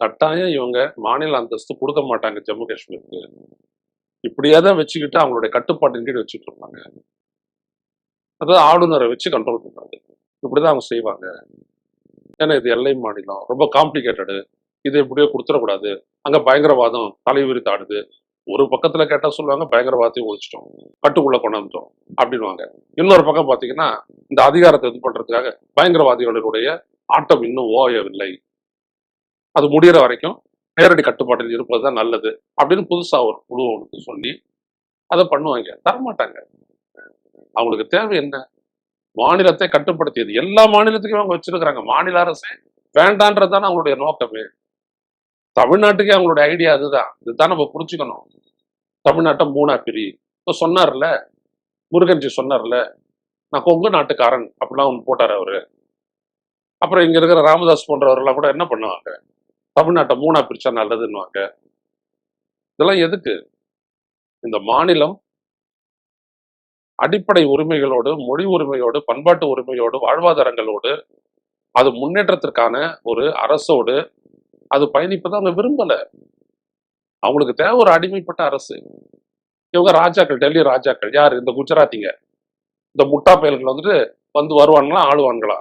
கட்டாயம் இவங்க மாநில அந்தஸ்து கொடுக்க மாட்டாங்க ஜம்மு காஷ்மீருக்கு. இப்படியே தான் வச்சுக்கிட்டு அவங்களுடைய கட்டுப்பாட்டின் கீழ் வச்சுட்டு இருப்பாங்க. அதாவது ஆளுநரை வச்சு கண்ட்ரோல் பண்றாங்க. இப்படிதான் அவங்க செய்வாங்க. ஏன்னா இது எல்லை மாநிலம், ரொம்ப காம்ப்ளிகேட்டடு. இது எப்படியோ குடுத்துறக்கூடாது. அங்க பயங்கரவாதம் தலைவிரித்து ஆடுது. ஒரு பக்கத்துல கேட்டா சொல்லுவாங்க, பயங்கரவாதத்தையும் ஒழிச்சிட்டோம். கட்டுக்குள்ள கொண்டு வந்துட்டோம் அப்படின்னுவாங்க. இன்னொரு பக்கம் பார்த்தீங்கன்னா, இந்த அதிகாரத்த இது பண்றதுக்காக பயங்கரவாதிகளுடைய ஆட்டம் இன்னும் ஓயவில்லை. அது முடியிற வரைக்கும் நேரடி கட்டுப்பாட்டில் இருப்பது தான் நல்லது. அப்படின்னு புதுசா ஒரு குழு ஒண்ணு சொல்லி அத பண்ணுவாங்க. தரமாட்டாங்க. அவங்களுக்கு தேவை என்ன? மாநிலத்தை கட்டுப்படுத்தியது. எல்லா மாநிலத்துக்கும் அவங்க வச்சிருக்கிறாங்க. மாநில அரசே வேண்டான்றது தானே அவங்களுடைய நோக்கமே. தமிழ்நாட்டுக்கே அவங்களுடைய ஐடியா அதுதான். இதுதான் நம்ம புரிஞ்சுக்கணும். தமிழ்நாட்ட 3ஆ பிரி. இப்ப சொன்னார்ல, முருகன்ஜி சொன்னார்ல, நான் கொங்கு நாட்டுக்காரன் அப்படிலாம் ஒண்ணு போட்டாரு அவரு. அப்புறம் இங்க இருக்கிற ராமதாஸ் போன்றவர்கள்லாம் கூட என்ன பண்ணுவாங்க? தமிழ்நாட்ட 3ஆ பிரிச்சா நல்லதுன்னுவாங்க. இதெல்லாம் எதுக்கு? இந்த மாநிலம் அடிப்படை உரிமைகளோடு, மொழி உரிமையோடு, பண்பாட்டு உரிமையோடு, வாழ்வாதாரங்களோடு, அது முன்னேற்றத்திற்கான ஒரு அரசோடு அது பயணிப்பத அவங்க விரும்பல. அவங்களுக்கு தேவை ஒரு அடிமைப்பட்ட அரசு. இவங்க ராஜாக்கள், டெல்லி ராஜாக்கள். யாரு? இந்த குஜராத்திங்க. இந்த முட்டா பயல்கள் வந்துட்டு வந்து வருவானுங்களா, ஆளுவானுங்களா?